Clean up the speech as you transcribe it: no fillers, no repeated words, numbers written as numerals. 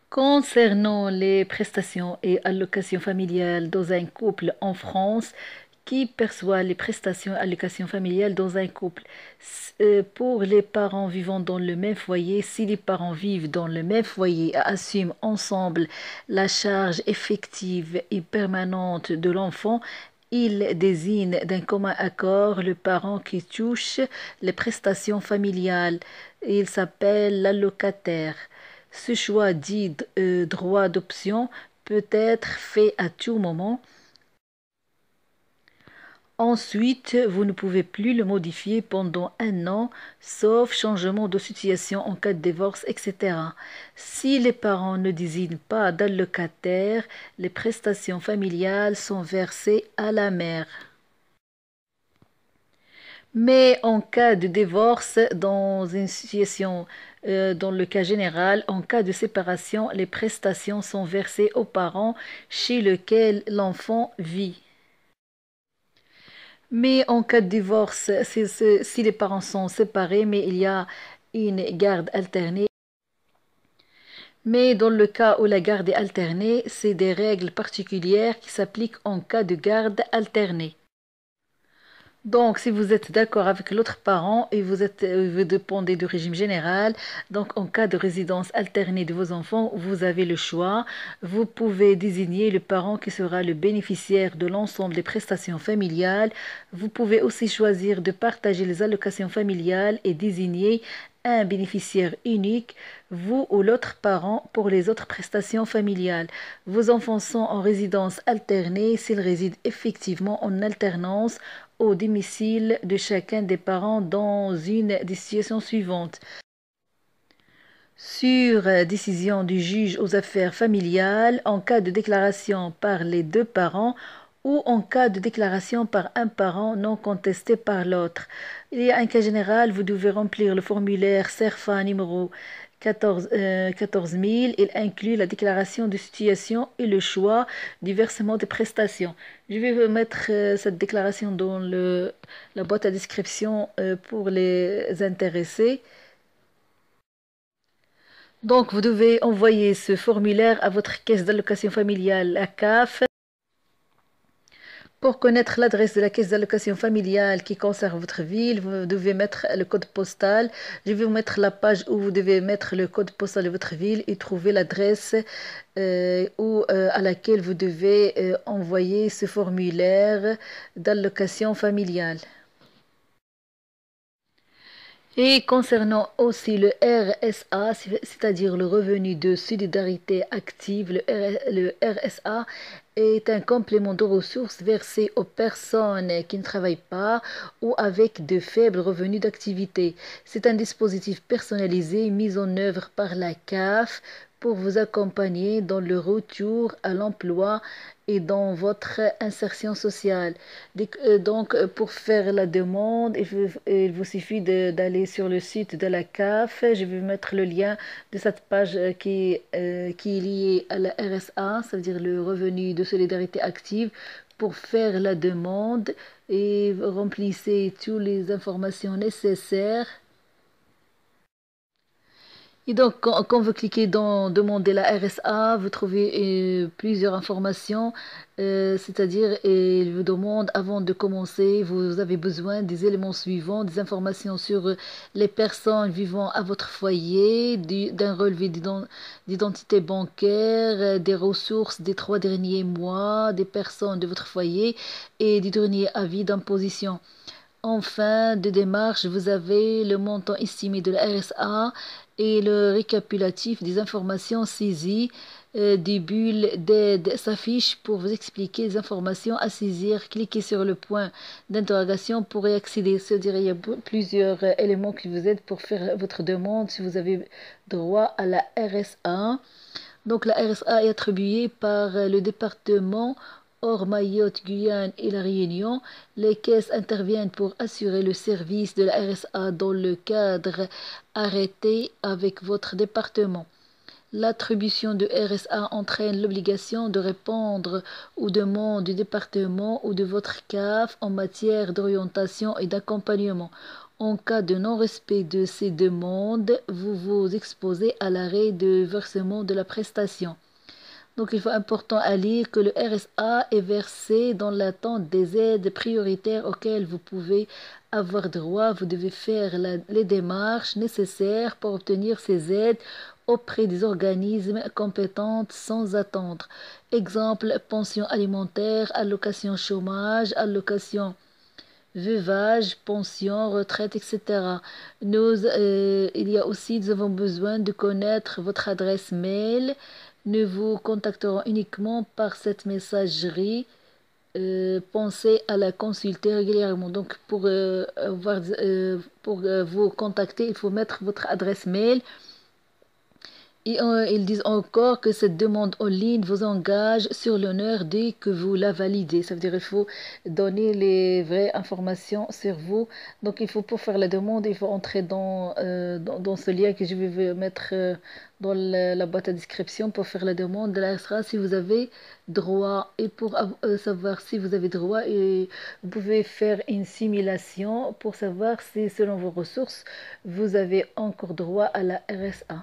Concernant les prestations et allocations familiales dans un couple en France, qui perçoit les prestations et allocations familiales dans un couple? Pour les parents vivant dans le même foyer, si les parents vivent dans le même foyer et assument ensemble la charge effective et permanente de l'enfant, ils désignent d'un commun accord le parent qui touche les prestations familiales. Il s'appelle l'allocataire. Ce choix dit droit d'option peut être fait à tout moment. Ensuite, vous ne pouvez plus le modifier pendant un an, sauf changement de situation en cas de divorce, etc. Si les parents ne désignent pas d'allocataire, les prestations familiales sont versées à la mère. Mais en cas de divorce, dans une situation, dans le cas général, en cas de séparation, les prestations sont versées aux parents chez lesquels l'enfant vit. Mais en cas de divorce, si les parents sont séparés, mais il y a une garde alternée. Mais dans le cas où la garde est alternée, c'est des règles particulières qui s'appliquent en cas de garde alternée. Donc, si vous êtes d'accord avec l'autre parent et vous dépendez du régime général, donc en cas de résidence alternée de vos enfants, vous avez le choix. Vous pouvez désigner le parent qui sera le bénéficiaire de l'ensemble des prestations familiales. Vous pouvez aussi choisir de partager les allocations familiales et désigner un bénéficiaire unique, vous ou l'autre parent, pour les autres prestations familiales. Vos enfants sont en résidence alternée s'ils résident effectivement en alternance au domicile de chacun des parents dans une des situations suivantes. Sur décision du juge aux affaires familiales, en cas de déclaration par les deux parents ou en cas de déclaration par un parent non contesté par l'autre. Il y a un cas général, vous devez remplir le formulaire CERFA numéro 14 000. Il inclut la déclaration de situation et le choix du versement des prestations. Je vais vous mettre cette déclaration dans la boîte à description pour les intéressés. Donc, vous devez envoyer ce formulaire à votre caisse d'allocation familiale, la CAF. Pour connaître l'adresse de la caisse d'allocation familiale qui concerne votre ville, vous devez mettre le code postal. Je vais vous mettre la page où vous devez mettre le code postal de votre ville et trouver l'adresse à laquelle vous devez envoyer ce formulaire d'allocation familiale. Et concernant aussi le RSA, c'est-à-dire le revenu de solidarité active, le RSA est un complément de ressources versé aux personnes qui ne travaillent pas ou avec de faibles revenus d'activité. C'est un dispositif personnalisé mis en œuvre par la CAF pour vous accompagner dans le retour à l'emploi et dans votre insertion sociale. Donc, pour faire la demande, il vous suffit d'aller sur le site de la CAF. Je vais vous mettre le lien de cette page qui est liée à la RSA, ça veut dire le revenu de solidarité active, pour faire la demande et remplissez toutes les informations nécessaires. Et donc, quand vous cliquez dans Demander la RSA, vous trouvez plusieurs informations, c'est-à-dire, il vous demande, avant de commencer, vous avez besoin des éléments suivants, des informations sur les personnes vivant à votre foyer, d'un relevé d'identité bancaire, des ressources des 3 derniers mois, des personnes de votre foyer et du dernier avis d'imposition. En fin de démarche, vous avez le montant estimé de la RSA et le récapitulatif des informations saisies. Des bulles d'aide s'affichent pour vous expliquer les informations à saisir. Cliquez sur le point d'interrogation pour y accéder. C'est-à-dire, il y a plusieurs éléments qui vous aident pour faire votre demande si vous avez droit à la RSA. Donc la RSA est attribuée par le département. Hors Mayotte, Guyane et La Réunion, les caisses interviennent pour assurer le service de la RSA dans le cadre arrêté avec votre département. L'attribution de RSA entraîne l'obligation de répondre aux demandes du département ou de votre CAF en matière d'orientation et d'accompagnement. En cas de non-respect de ces demandes, vous vous exposez à l'arrêt de versement de la prestation. Donc, il faut important à lire que le RSA est versé dans l'attente des aides prioritaires auxquelles vous pouvez avoir droit. Vous devez faire les démarches nécessaires pour obtenir ces aides auprès des organismes compétents sans attendre. Exemple, pension alimentaire, allocation chômage, allocation veuvage, pension, retraite, etc. Il y a aussi, nous avons besoin de connaître votre adresse mail. Nous vous contacterons uniquement par cette messagerie. Pensez à la consulter régulièrement. Donc, pour vous contacter, il faut mettre votre adresse mail. Et ils disent encore que cette demande en ligne vous engage sur l'honneur dès que vous la validez. Ça veut dire qu'il faut donner les vraies informations sur vous. Donc, il faut pour faire la demande, il faut entrer dans ce lien que je vais mettre dans la boîte à description pour faire la demande de la RSA si vous avez droit. Et pour savoir si vous avez droit, vous pouvez faire une simulation pour savoir si selon vos ressources, vous avez encore droit à la RSA.